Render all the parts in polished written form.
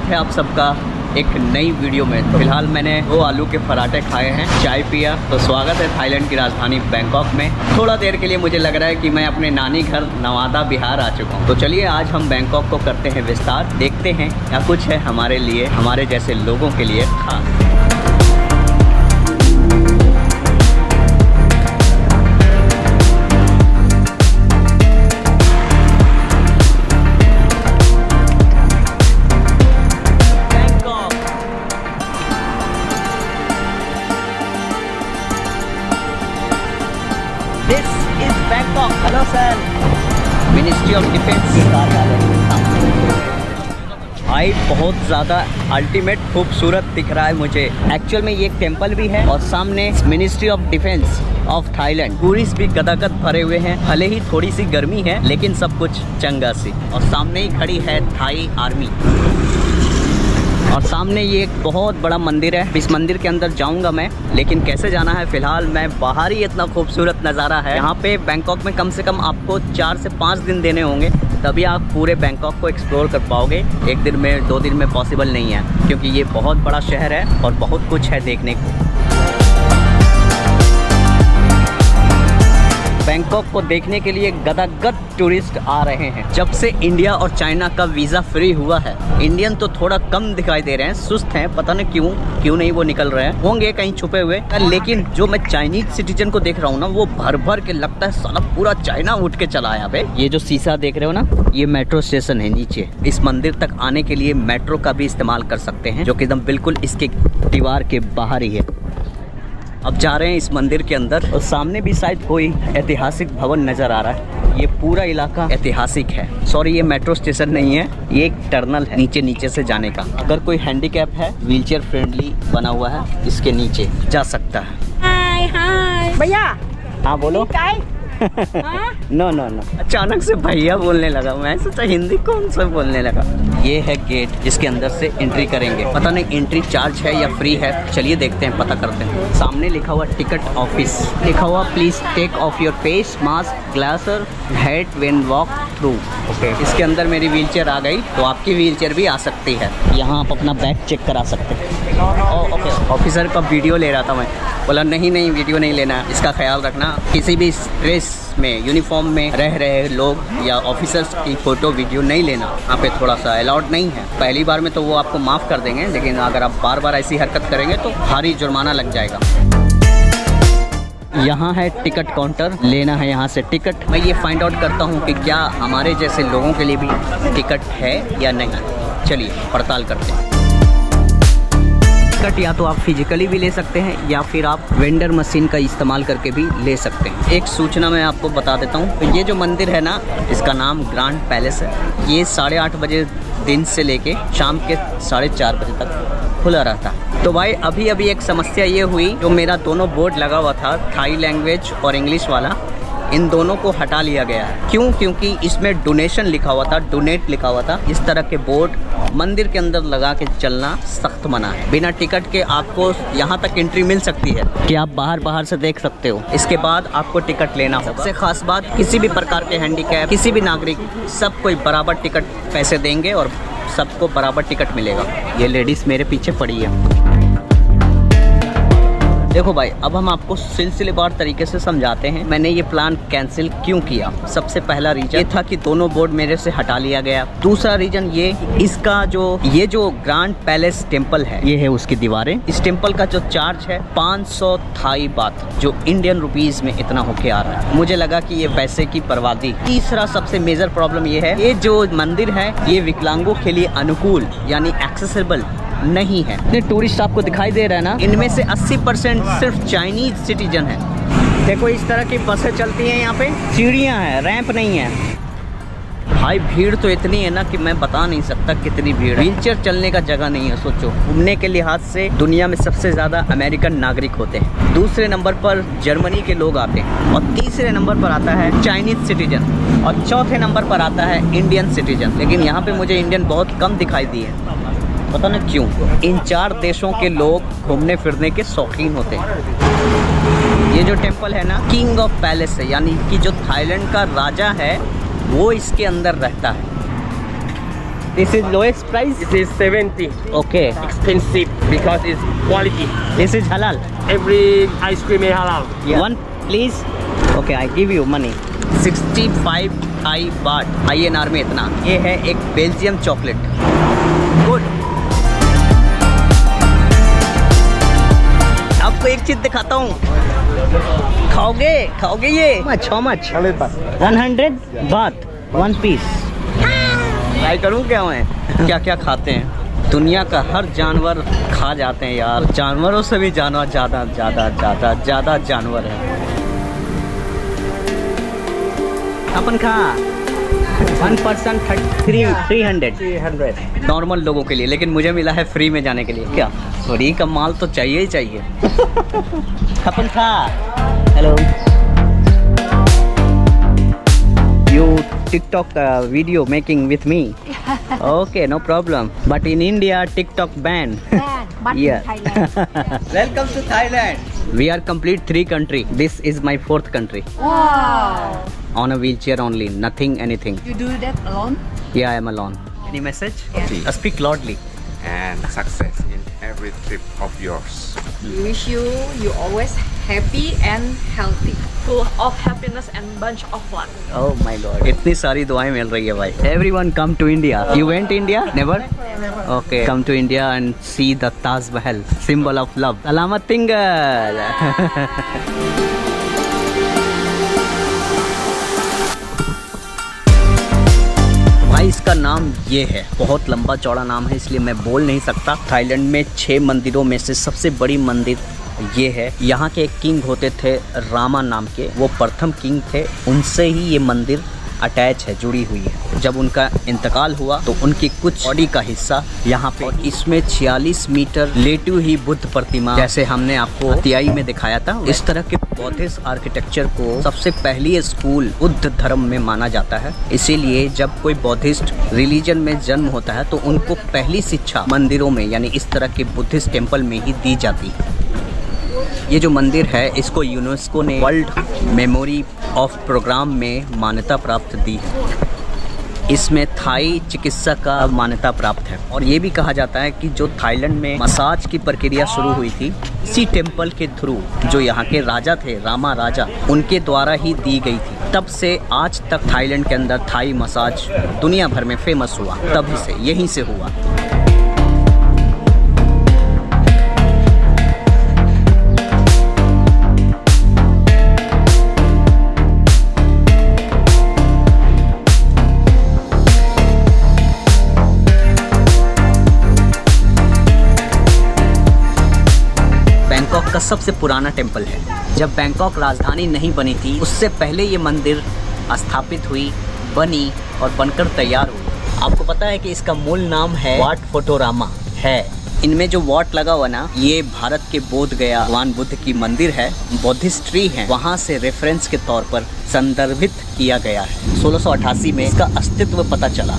है आप सबका एक नई वीडियो में। तो फिलहाल मैंने 2 आलू के पराठे खाए हैं, चाय पिया। तो स्वागत है थाईलैंड की राजधानी बैंकॉक में। थोड़ा देर के लिए मुझे लग रहा है कि मैं अपने नानी घर नवादा बिहार आ चुका हूँ। तो चलिए आज हम बैंकॉक को करते हैं विस्तार, देखते हैं क्या कुछ है हमारे लिए, हमारे जैसे लोगों के लिए खास। This is Bangkok. Hello sir. Ministry of Defense भाई बहुत ज़्यादा अल्टीमेट खूबसूरत दिख रहा है मुझे। एक्चुअल में ये एक टेम्पल भी है और सामने ministry of defence of Thailand. Tourist भी गदागद भरे हुए हैं, भले ही थोड़ी सी गर्मी है लेकिन सब कुछ चंगा सी। और सामने ही खड़ी है थाई आर्मी और सामने ये एक बहुत बड़ा मंदिर है। इस मंदिर के अंदर जाऊंगा मैं, लेकिन कैसे जाना है फिलहाल मैं बाहर ही। इतना खूबसूरत नज़ारा है यहाँ पे। बैंकॉक में कम से कम आपको 4 से 5 दिन देने होंगे, तभी आप पूरे बैंकॉक को एक्सप्लोर कर पाओगे। एक दिन में 2 दिन में पॉसिबल नहीं है, क्योंकि ये बहुत बड़ा शहर है और बहुत कुछ है देखने को। बैंकॉक को देखने के लिए गदागद टूरिस्ट आ रहे हैं। जब से इंडिया और चाइना का वीज़ा फ्री हुआ है, इंडियन तो थोड़ा कम दिखाई दे रहे हैं, सुस्त हैं, पता नहीं क्यों नहीं वो निकल रहे हैं, होंगे कहीं छुपे हुए। लेकिन जो मैं चाइनीज सिटीजन को देख रहा हूँ ना, वो भर भर के लगता है साला पूरा चाइना उठ के चला आया बे। ये जो शीशा देख रहे हो ना, ये मेट्रो स्टेशन है नीचे। इस मंदिर तक आने के लिए मेट्रो का भी इस्तेमाल कर सकते हैं, जो कि एकदम बिल्कुल इसके दीवार के बाहर ही है। अब जा रहे हैं इस मंदिर के अंदर और सामने भी शायद कोई ऐतिहासिक भवन नज़र आ रहा है। ये पूरा इलाका ऐतिहासिक है। सॉरी, ये मेट्रो स्टेशन नहीं है, ये एक टनल है नीचे से जाने का। अगर कोई हैंडीकैप है, व्हीलचेयर फ्रेंडली बना हुआ है, इसके नीचे जा सकता है। हाय भैया। हाँ बोलो। No no no. अचानक से भैया बोलने लगा, मैं सोचा हिंदी कौन सा बोलने लगा। ये है गेट जिसके अंदर से एंट्री करेंगे। पता नहीं एंट्री चार्ज है या फ्री है, चलिए देखते हैं, पता करते हैं। सामने लिखा हुआ टिकट ऑफिस, लिखा हुआ please take off your face mask glasses head when walk through. Okay, इसके अंदर मेरी व्हीलचेयर आ गई, तो आपकी व्हीलचेयर भी आ सकती है। यहाँ आप अपना बैग चेक करा सकते हैं। ओके, ऑफिसर का वीडियो ले रहा था मैं, बोला नहीं वीडियो नहीं लेना, इसका ख्याल रखना। किसी भी ड्रेस में, यूनिफॉर्म में रह रहे लोग या ऑफिसर्स की फ़ोटो वीडियो नहीं लेना। यहाँ पे थोड़ा सा अलाउड नहीं है। पहली बार में तो वो आपको माफ़ कर देंगे, लेकिन अगर आप बार बार ऐसी हरकत करेंगे तो भारी जुर्माना लग जाएगा। यहाँ है टिकट काउंटर, लेना है यहाँ से टिकट। मैं ये फाइंड आउट करता हूँ कि क्या हमारे जैसे लोगों के लिए भी टिकट है या नहीं। चलिए पड़ताल करते हैं। टिकट या तो आप फिजिकली भी ले सकते हैं या फिर आप वेंडर मशीन का इस्तेमाल करके भी ले सकते हैं। एक सूचना मैं आपको बता देता हूँ, तो ये जो मंदिर है ना, इसका नाम ग्रैंड पैलेस है। ये 8:30 बजे दिन से लेके शाम के 4:30 बजे तक खुला रहता है। तो भाई अभी एक समस्या ये हुई, जो मेरा दोनों बोर्ड लगा हुआ था, थाई लैंग्वेज और इंग्लिश वाला, इन दोनों को हटा लिया गया है। क्यों? क्योंकि इसमें डोनेशन लिखा हुआ था, डोनेट लिखा हुआ था। इस तरह के बोर्ड मंदिर के अंदर लगा के चलना सख्त मना है। बिना टिकट के आपको यहाँ तक एंट्री मिल सकती है कि आप बाहर से देख सकते हो, इसके बाद आपको टिकट लेना होगा। सबसे खास बात, किसी भी प्रकार के हैंडीकैप, किसी भी नागरिक, सब कोई बराबर टिकट पैसे देंगे और सबको बराबर टिकट मिलेगा। ये लेडीज़ मेरे पीछे पड़ी है। देखो भाई, अब हम आपको सिलसिलेवार तरीके से समझाते हैं मैंने ये प्लान कैंसिल क्यों किया। सबसे पहला रीजन ये था कि दोनों बोर्ड मेरे से हटा लिया गया। दूसरा रीजन ये, इसका ये जो ग्रैंड पैलेस टेम्पल है, ये है उसकी दीवारें। इस टेम्पल का जो चार्ज है 500 थाई बात, जो इंडियन रुपीस में इतना होके आ रहा है। मुझे लगा कि ये पैसे की बर्बादी। तीसरा सबसे मेजर प्रॉब्लम ये है, ये जो मंदिर है ये विकलांगों के लिए अनुकूल यानी एक्सेसिबल नहीं है। इतने टूरिस्ट आपको दिखाई दे रहा है ना, इनमें से 80% सिर्फ चाइनीज सिटीजन है। देखो इस तरह की बसें चलती हैं, यहाँ पे सीढ़ियाँ हैं, रैंप नहीं है। भाई भीड़ तो इतनी है ना कि मैं बता नहीं सकता कितनी भीड़ है। व्हीलचेयर चलने का जगह नहीं है। सोचो, घूमने के लिहाज से दुनिया में सबसे ज़्यादा अमेरिकन नागरिक होते हैं, दूसरे नंबर पर जर्मनी के लोग आते हैं, और तीसरे नंबर पर आता है चाइनीज सिटीजन, और चौथे नंबर पर आता है इंडियन सिटीजन। लेकिन यहाँ पे मुझे इंडियन बहुत कम दिखाई दिए, पता नहीं क्यों। इन 4 देशों के लोग घूमने फिरने के शौकीन होते हैं। ये जो टेम्पल है ना, किंग ऑफ पैलेस है, यानी कि जो थाईलैंड का राजा है वो इसके अंदर रहता है। This is lowest price? It is 70. Okay. Expensive because it's quality. This is halal. Every ice cream is halal. One please. Okay, I give you money. 65 Thai baht INR में इतना। ये है एक बेल्जियम चॉकलेट। गुड। आपको एक चीज दिखाता हूँ। खाओगे खाओगे ये? How much? 100 बात 1 पीस। ट्राई करूँ क्या मैं? क्या क्या खाते हैं? दुनिया का हर जानवर खा जाते हैं यार। जानवरों से भी जानवर ज़्यादा जानवर है। अपन खा 1 पर्सन 300 नॉर्मल लोगों के लिए, लेकिन मुझे मिला है फ्री में जाने के लिए। क्या फ्री का माल तो चाहिए ही चाहिए। अपन खा। Hello you TikTok video making with me? Okay, no problem. But in India, TikTok ban. But Yeah. in Thailand. Welcome to Thailand. We are complete 3 country. This is my 4th country. Wow. On a wheelchair only, nothing, anything. You do that alone? Yeah, I am alone. Any message? Okay. Speak loudly. And success in every trip of yours. We wish you always happy and healthy. Full of happiness and bunch of fun. Oh my God. इतनी सारी दुआएं मिल रही है भाई. Everyone come to India. You went India? Never? Okay. Come to India and see the Taj Mahal, symbol of love. Salamat tinggal. भाई इसका नाम ये है, बहुत लंबा चौड़ा नाम है इसलिए मैं बोल नहीं सकता। थाईलैंड में 6 मंदिरों में से सबसे बड़ी मंदिर ये है। यहाँ के एक किंग होते थे रामा नाम के, वो प्रथम किंग थे, उनसे ही ये मंदिर अटैच है, जुड़ी हुई है। जब उनका इंतकाल हुआ तो उनकी कुछ बॉडी का हिस्सा यहाँ पे, इसमें 46 मीटर लेटी हुई बुद्ध प्रतिमा, जैसे हमने आपको तियाई में दिखाया था, इस तरह के बौद्धिस्ट आर्किटेक्चर को सबसे पहली स्कूल बुद्ध धर्म में माना जाता है। इसीलिए जब कोई बौद्धिस्ट रिलीजन में जन्म होता है तो उनको पहली शिक्षा मंदिरों में, यानी इस तरह के बुद्धिस्ट टेम्पल में ही दी जाती है। ये जो मंदिर है इसको यूनेस्को ने वर्ल्ड मेमोरी ऑफ प्रोग्राम में मान्यता प्राप्त दी है। इसमें थाई चिकित्सा का मान्यता प्राप्त है। और ये भी कहा जाता है कि जो थाईलैंड में मसाज की प्रक्रिया शुरू हुई थी इसी टेम्पल के थ्रू, जो यहाँ के राजा थे, रामा राजा, उनके द्वारा ही दी गई थी। तब से आज तक थाईलैंड के अंदर थाई मसाज दुनिया भर में फेमस हुआ, तभी से, यहीं से हुआ। बैंकॉक का सबसे पुराना टेम्पल है। जब बैंकॉक राजधानी नहीं बनी थी उससे पहले ये मंदिर स्थापित हुई, बनी और बनकर तैयार हुई। आपको पता है कि इसका मूल नाम है वाट फोटोरामा है। इनमें जो वाट लगा हुआ ना, ये भारत के बोध गया भगवान बुद्ध की मंदिर है, बुद्धिस्ट ट्री है, वहाँ से रेफरेंस के तौर पर संदर्भित किया गया है। 1688 में इसका अस्तित्व पता चला।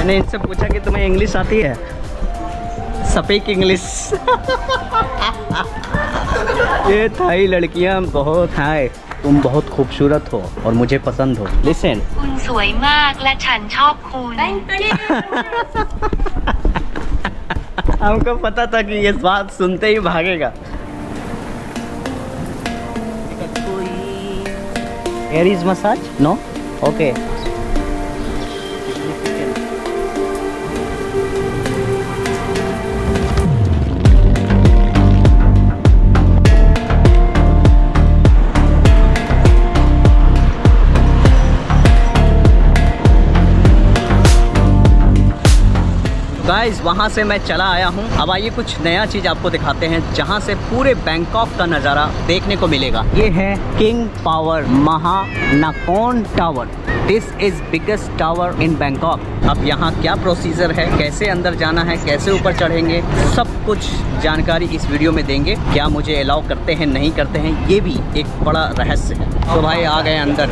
मैंने इनसे पूछा कि तुम्हें इंग्लिश आती है? Speak English. ये थाई लड़कियां बहुत हैं, तुम बहुत खूबसूरत हो और मुझे पसंद हो। लिसन, คุณสวยมากและฉันชอบคุณ हमको पता था कि ये बात सुनते ही भागेगा। Here is massage? No? Okay. Guys वहाँ से मैं चला आया हूँ। अब आइए कुछ नया चीज़ आपको दिखाते हैं जहाँ से पूरे बैंकॉक का नज़ारा देखने को मिलेगा। ये है king power Mahanakhon tower. This is biggest tower in Bangkok. अब यहाँ क्या प्रोसीजर है, कैसे अंदर जाना है, कैसे ऊपर चढ़ेंगे, सब कुछ जानकारी इस वीडियो में देंगे। क्या मुझे अलाउ करते हैं नहीं करते हैं, ये भी एक बड़ा रहस्य है। तो भाई आ गए अंदर।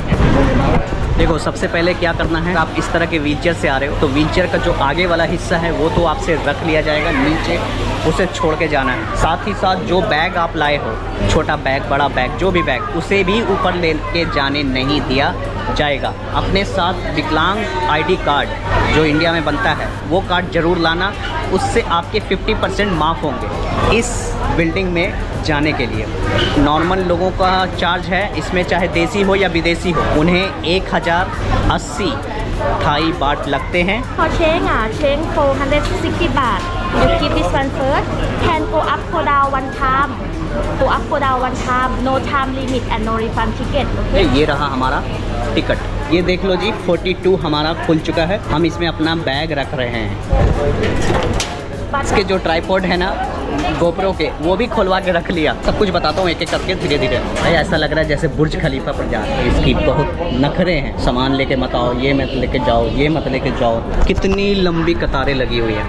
देखो सबसे पहले क्या करना है, आप इस तरह के व्हीलचेयर से आ रहे हो तो व्हीलचेयर का जो आगे वाला हिस्सा है वो तो आपसे रख लिया जाएगा, नीचे उसे छोड़ के जाना है। साथ ही साथ जो बैग आप लाए हो, छोटा बैग बड़ा बैग जो भी बैग, उसे भी ऊपर ले के जाने नहीं दिया जाएगा। अपने साथ विकलांग आईडी कार्ड जो इंडिया में बनता है वो कार्ड ज़रूर लाना, उससे आपके 50% माफ़ होंगे इस बिल्डिंग में जाने के लिए। नॉर्मल लोगों का चार्ज है इसमें, चाहे देसी हो या विदेशी हो, उन्हें 1080 थाई बाट लगते हैं। For change, change 460 baht. You keep this one first. Can go up, go down one time. Go up, go down one time. No time limit and no refund ticket. Okay? ये रहा हमारा ticket. ये देख लो जी 42 हमारा खुल चुका है। हम इसमें अपना बैग रख रहे हैं। इसके जो ट्राइपॉड है ना गोप्रो के, वो भी खुलवा के रख लिया। सब कुछ बताता हूँ एक एक करके धीरे धीरे। भाई ऐसा लग रहा है जैसे बुर्ज खलीफा पर जा रहे हैं। इसकी बहुत नखरे हैं, सामान लेके मत आओ, ये मत लेके जाओ, ये मत लेके जाओ। कितनी लंबी कतारें लगी हुई है।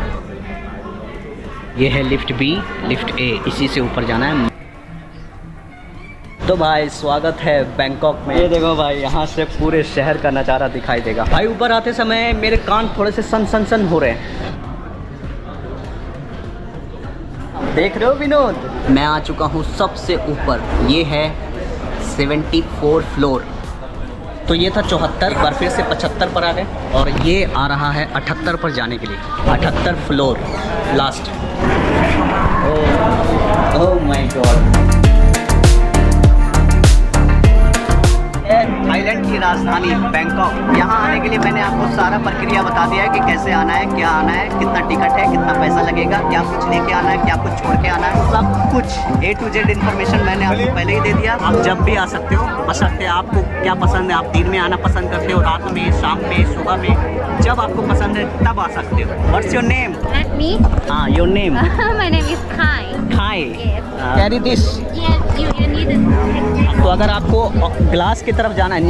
ये है लिफ्ट बी, लिफ्ट ए, इसी से ऊपर जाना है। तो भाई स्वागत है बैंकॉक में। ये देखो भाई यहाँ से पूरे शहर का नज़ारा दिखाई देगा। भाई ऊपर आते समय मेरे कान थोड़े से सन सन सन हो रहे हैं। देख रहे हो विनोद, मैं आ चुका हूँ सबसे ऊपर। ये है 74 फ्लोर। तो ये था 74, एक बार फिर से 75 पर आ गए और ये आ रहा है 78 पर जाने के लिए। 78 floor last. Oh my God. Thailand की राजधानी बैंकॉक। यहाँ आने के लिए मैंने आपको सारा प्रक्रिया बता दिया है कि कैसे आना है, क्या आना है, कितना टिकट है, कितना पैसा लगेगा, क्या कुछ लेके आना है, क्या कुछ छोड़ के आना है, सब कुछ A to Z इन्फॉर्मेशन मैंने आपको पहले ही दे दिया। आप जब भी आ सकते हो, बशर्ते आपको क्या पसंद है। आप दिन में आना पसंद करते हो, रात में, शाम में, सुबह में, जब आपको पसंद है तब आ सकते हो। What's your name? Me? हाँ, your name? My name is Kai. खाए Yes. Carry this. Yes, you need it. तो अगर आपको ग्लास की तरफ जाना है,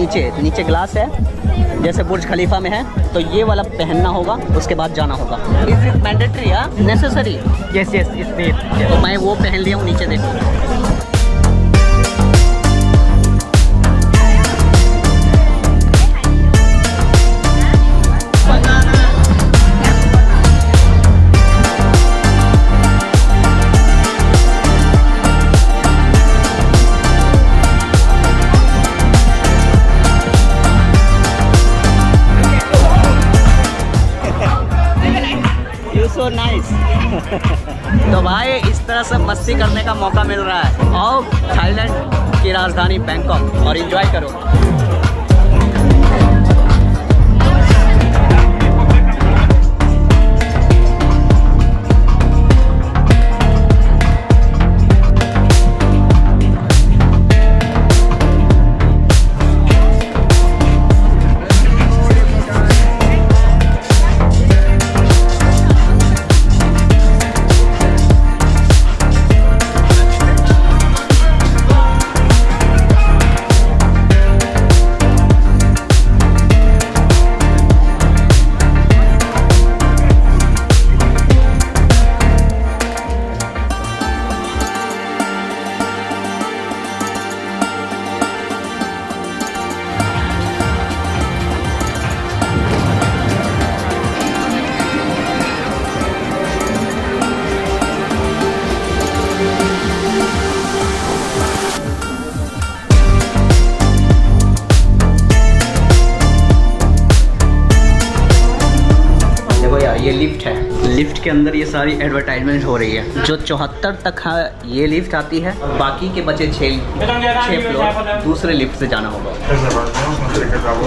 नीचे ग्लास है जैसे बुर्ज खलीफा में है, तो ये वाला पहनना होगा, उसके बाद जाना होगा। इज इट मैंडेटरी या नेसेसरी? Yes, it's made. तो मैं वो पहन लिया हूँ। नीचे देखो so nice. तो भाई इस तरह से मस्ती करने का मौका मिल रहा है। आओ थाईलैंड की राजधानी बैंकॉक और एंजॉय करो। ये लिफ्ट है। लिफ्ट के अंदर ये सारी एडवर्टाइजमेंट हो रही है। जो 74 तक है ये लिफ्ट आती है, बाकी के बचे 6 फ्लोर दूसरे लिफ्ट से जाना होगा।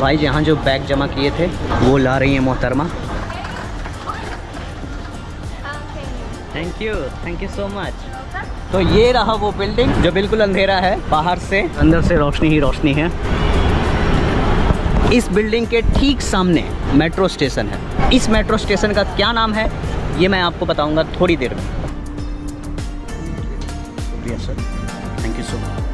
भाई यहाँ जो बैग जमा किए थे वो ला रही है मोहतरमा। Thank you so much. तो ये रहा वो बिल्डिंग जो बिल्कुल अंधेरा है, बाहर से अंदर से रोशनी ही रोशनी है। इस बिल्डिंग के ठीक सामने मेट्रो स्टेशन है। इस मेट्रो स्टेशन का क्या नाम है ये मैं आपको बताऊंगा थोड़ी देर में। शुक्रिया sir, thank you so much.